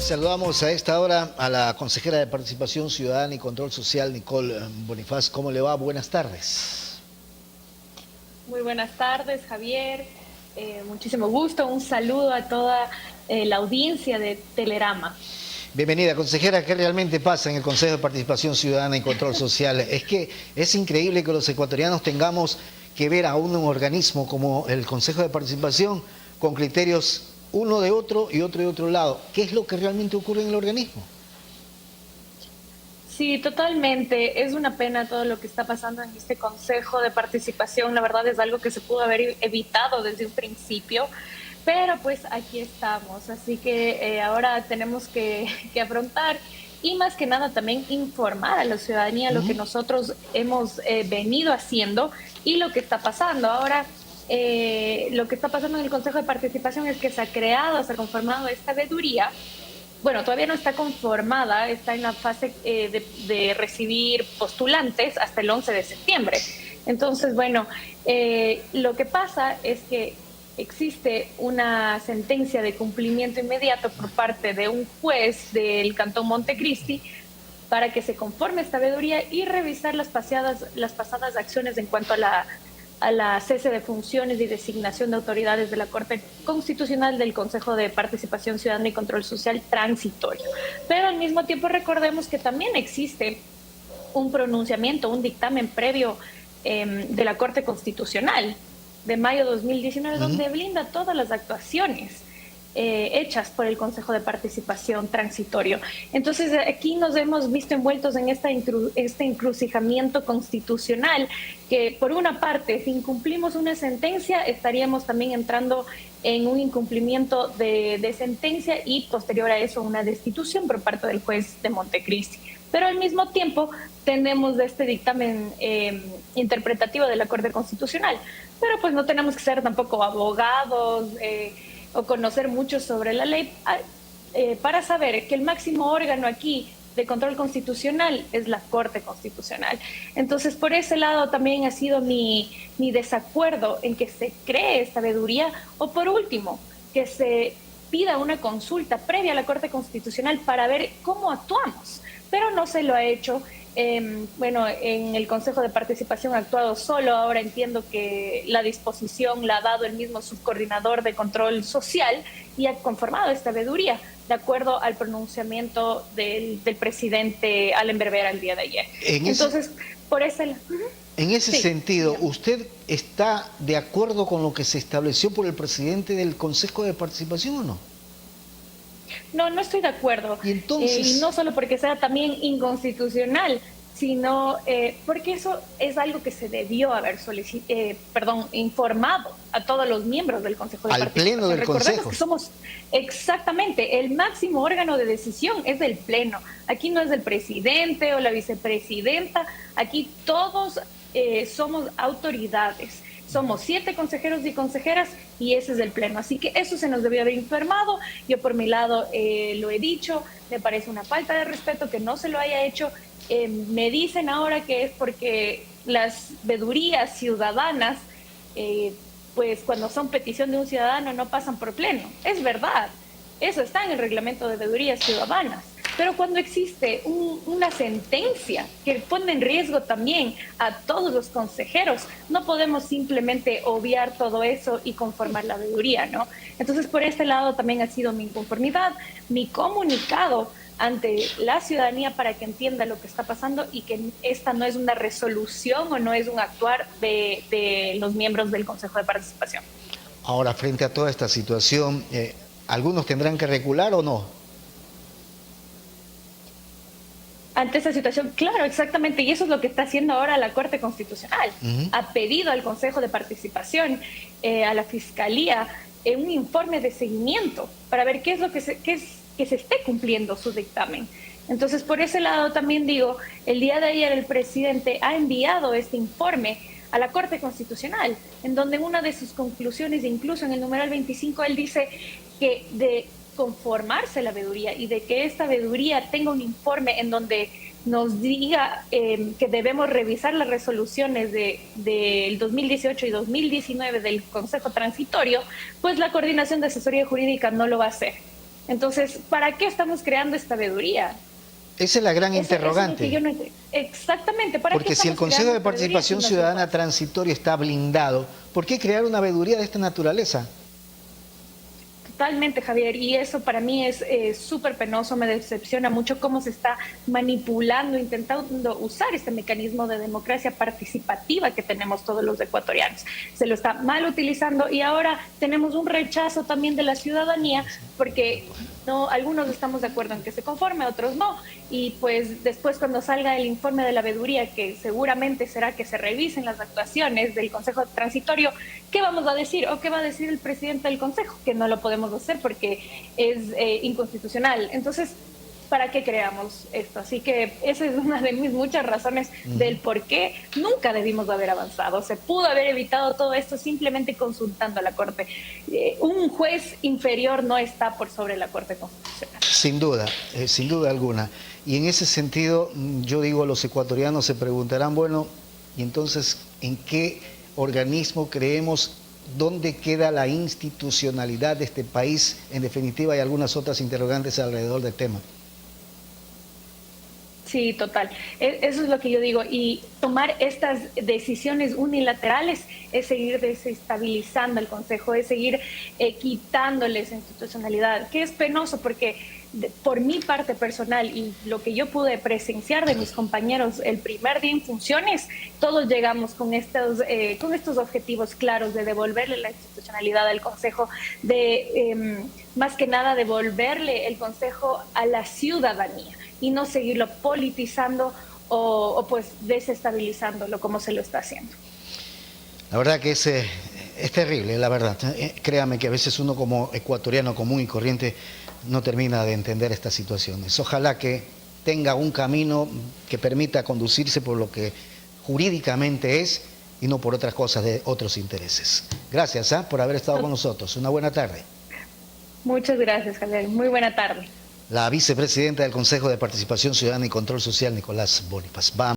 Saludamos a esta hora a la consejera de Participación Ciudadana y Control Social, Nicole Bonifaz. ¿Cómo le va? Buenas tardes. Muy buenas tardes, Javier. Muchísimo gusto. Un saludo a toda la audiencia de Telerama. Bienvenida, consejera. ¿Qué realmente pasa en el Consejo de Participación Ciudadana y Control Social? Es que es increíble que los ecuatorianos tengamos que ver a un organismo como el Consejo de Participación con criterios uno de otro y otro de otro lado. ¿Qué es lo que realmente ocurre en el organismo? Sí, totalmente. Es una pena todo lo que está pasando en este Consejo de Participación. La verdad es algo que se pudo haber evitado desde un principio, pero pues aquí estamos. Así que ahora tenemos que afrontar y más que nada también informar a la ciudadanía lo que nosotros hemos venido haciendo y lo que está pasando. Ahora, lo que está pasando en el Consejo de Participación es que se ha conformado esta veeduría. Bueno, todavía no está conformada, está en la fase de recibir postulantes hasta el 11 de septiembre. Entonces, bueno, lo que pasa es que existe una sentencia de cumplimiento inmediato por parte de un juez del Cantón Montecristi para que se conforme esta veeduría y revisar las pasadas acciones en cuanto a la cese de funciones y designación de autoridades de la Corte Constitucional del Consejo de Participación Ciudadana y Control Social transitorio. Pero al mismo tiempo recordemos que también existe un pronunciamiento, un dictamen previo de la Corte Constitucional de mayo de 2019, donde blinda todas las actuaciones hechas por el Consejo de Participación transitorio. Entonces, aquí nos hemos visto envueltos en este encrucijamiento constitucional, que por una parte, si incumplimos una sentencia, estaríamos también entrando en un incumplimiento de sentencia y posterior a eso una destitución por parte del juez de Montecristi. Pero al mismo tiempo tenemos este dictamen interpretativo de la Corte Constitucional. Pero pues no tenemos que ser tampoco abogados, o conocer mucho sobre la ley para saber que el máximo órgano aquí de control constitucional es la Corte Constitucional. Entonces, por ese lado también ha sido mi desacuerdo en que se cree esta veeduría, o por último, que se pida una consulta previa a la Corte Constitucional para ver cómo actuamos, pero no se lo ha hecho. Bueno, en el Consejo de Participación ha actuado solo. Ahora entiendo que la disposición la ha dado el mismo subcoordinador de control social y ha conformado esta veeduría de acuerdo al pronunciamiento del presidente Allen Berbera el día de ayer. Entonces, por ese... En ese sí, sentido, digamos. ¿usted está de acuerdo con lo que se estableció por el presidente del Consejo de Participación o no? No, no estoy de acuerdo. Y entonces... y no solo porque sea también inconstitucional, sino porque eso es algo que se debió haber informado a todos los miembros del Consejo de Participación. Al Pleno del Recordemos Consejo. que somos exactamente el máximo órgano de decisión, es del Pleno. Aquí no es del presidente o la vicepresidenta, aquí todos somos autoridades. Somos 7 consejeros y consejeras y ese es el Pleno. Así que eso se nos debió haber informado. Yo por mi lado lo he dicho, me parece una falta de respeto que no se lo haya hecho. Me dicen ahora que es porque las veedurías ciudadanas, pues cuando son petición de un ciudadano no pasan por Pleno. Es verdad, eso está en el reglamento de veedurías ciudadanas. Pero cuando existe una sentencia que pone en riesgo también a todos los consejeros, no podemos simplemente obviar todo eso y conformar la veeduría, ¿no? Entonces, por este lado también ha sido mi inconformidad, mi comunicado ante la ciudadanía para que entienda lo que está pasando y que esta no es una resolución o no es un actuar de los miembros del Consejo de Participación. Ahora, frente a toda esta situación, ¿algunos tendrán que recular o no? Ante esa situación, claro, exactamente, y eso es lo que está haciendo ahora la Corte Constitucional. Ha pedido al Consejo de Participación, a la Fiscalía, un informe de seguimiento para ver qué es lo que se esté cumpliendo su dictamen. Entonces, por ese lado también digo, el día de ayer el presidente ha enviado este informe a la Corte Constitucional, en donde una de sus conclusiones, incluso en el numeral 25, él dice que de conformarse la veeduría y de que esta veeduría tenga un informe en donde nos diga que debemos revisar las resoluciones del 2018 y 2019 del Consejo Transitorio, pues la Coordinación de Asesoría Jurídica no lo va a hacer. Entonces, ¿para qué estamos creando esta veeduría? Esa es la gran interrogante. Eso es lo que yo no, exactamente. ¿Para Porque qué si el estamos Consejo creando de esta veeduría Participación si no se Ciudadana puede? transitorio está blindado, ¿por qué crear una veeduría de esta naturaleza? Totalmente, Javier, y eso para mí es súper penoso, me decepciona mucho cómo se está manipulando, intentando usar este mecanismo de democracia participativa que tenemos todos los ecuatorianos. Se lo está mal utilizando y ahora tenemos un rechazo también de la ciudadanía porque no, algunos estamos de acuerdo en que se conforme, otros no. Y pues después cuando salga el informe de la veeduría, que seguramente será que se revisen las actuaciones del Consejo Transitorio, ¿qué vamos a decir? ¿O qué va a decir el presidente del Consejo? Que no lo podemos hacer porque es inconstitucional. Entonces, ¿para qué creamos esto? Así que esa es una de mis muchas razones del por qué nunca debimos haber avanzado. Se pudo haber evitado todo esto simplemente consultando a la Corte. Un juez inferior no está por sobre la Corte Constitucional. Sin duda alguna. Y en ese sentido, yo digo, los ecuatorianos se preguntarán, bueno, y entonces, ¿en qué organismo creemos? ¿Dónde queda la institucionalidad de este país? En definitiva, hay algunas otras interrogantes alrededor del tema. Sí, total. Eso es lo que yo digo. Y tomar estas decisiones unilaterales es seguir desestabilizando el Consejo, es seguir quitándole esa institucionalidad, que es penoso porque por mi parte personal y lo que yo pude presenciar de mis compañeros el primer día en funciones, todos llegamos con estos objetivos claros de devolverle la institucionalidad al Consejo, de más que nada devolverle el Consejo a la ciudadanía y no seguirlo politizando o pues desestabilizándolo como se lo está haciendo. La verdad que es terrible, la verdad. Créame que a veces uno como ecuatoriano común y corriente no termina de entender estas situaciones. Ojalá que tenga un camino que permita conducirse por lo que jurídicamente es y no por otras cosas de otros intereses. Gracias por haber estado con nosotros. Una buena tarde. Muchas gracias, Javier. Muy buena tarde. La vicepresidenta del Consejo de Participación Ciudadana y Control Social, Nicolás Boniface.